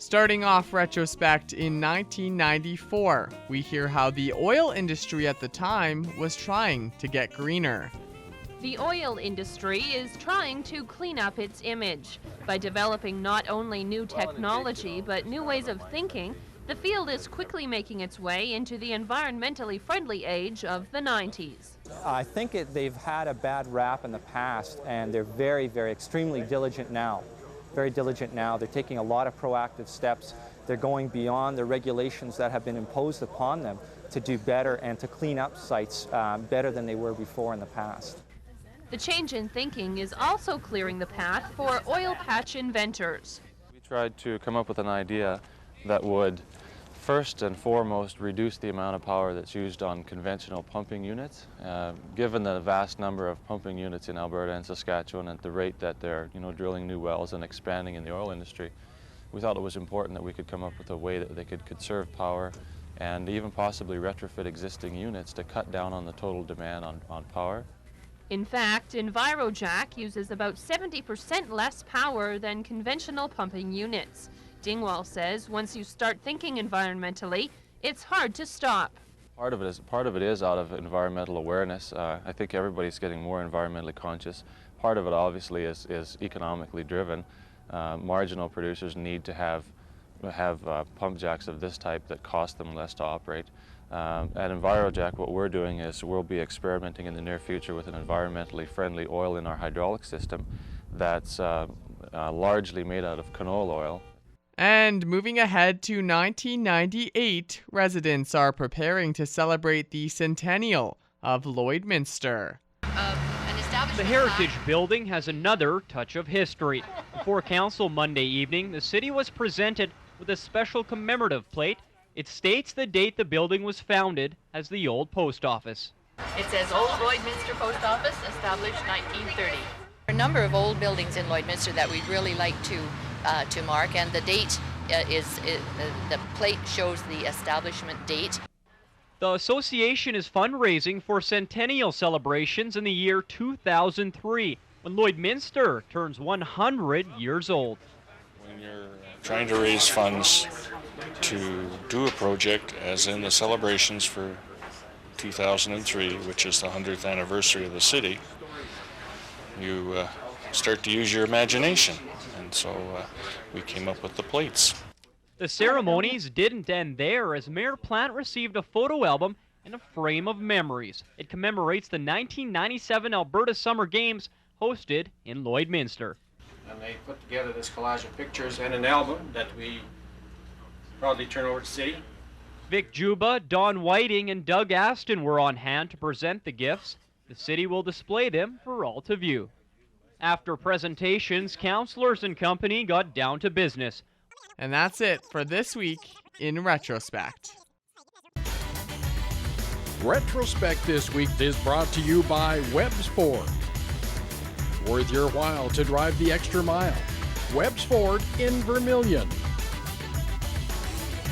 Starting off retrospect in 1994, we hear how the oil industry at the time was trying to get greener. The oil industry is trying to clean up its image. By developing not only new technology but new ways of thinking, the field is quickly making its way into the environmentally friendly age of the 90s. I think they've had a bad rap in the past, and they're very extremely diligent now. Very diligent now. They're taking a lot of proactive steps. They're going beyond the regulations that have been imposed upon them to do better and to clean up sites better than they were before in the past. The change in thinking is also clearing the path for oil patch inventors. We tried to come up with an idea that would first and foremost reduce the amount of power that's used on conventional pumping units. Given the vast number of pumping units in Alberta and Saskatchewan at the rate that they're drilling new wells and expanding in the oil industry, we thought it was important that we could come up with a way that they could conserve power and even possibly retrofit existing units to cut down on the total demand on power. In fact, EnviroJack uses about 70% less power than conventional pumping units. Dingwall says once you start thinking environmentally, it's hard to stop. Part of it is out of environmental awareness. I think everybody's getting more environmentally conscious. Part of it obviously is economically driven. Marginal producers need to have pump jacks of this type that cost them less to operate. At EnviroJack, what we're doing is we'll be experimenting in the near future with an environmentally friendly oil in our hydraulic system that's largely made out of canola oil. And moving ahead to 1998, residents are preparing to celebrate the centennial of Lloydminster. The Heritage Building has another touch of history. Before council Monday evening, the city was presented with a special commemorative plate. It states the date the building was founded as the old post office. It says Old Lloydminster Post Office, established 1930. A number of old buildings in Lloydminster that we'd really like to mark, and the date the plate shows the establishment date. The association is fundraising for centennial celebrations in the year 2003, when Lloydminster turns 100 years old. When you're trying to raise funds to do a project, as in the celebrations for 2003, which is the 100th anniversary of the city, you start to use your imagination, and so we came up with the plates. The ceremonies didn't end there, as Mayor Plant received a photo album and a frame of memories. It commemorates the 1997 Alberta Summer Games hosted in Lloydminster. And they put together this collage of pictures and an album that we proudly turn over to the city. Vic Juba, Don Whiting, and Doug Aston were on hand to present the gifts. The city will display them for all to view. After presentations, councillors and company got down to business. And that's it for this week in Retrospect. Retrospect this week is brought to you by Webb's Ford. Worth your while to drive the extra mile. Webb's Ford in Vermilion.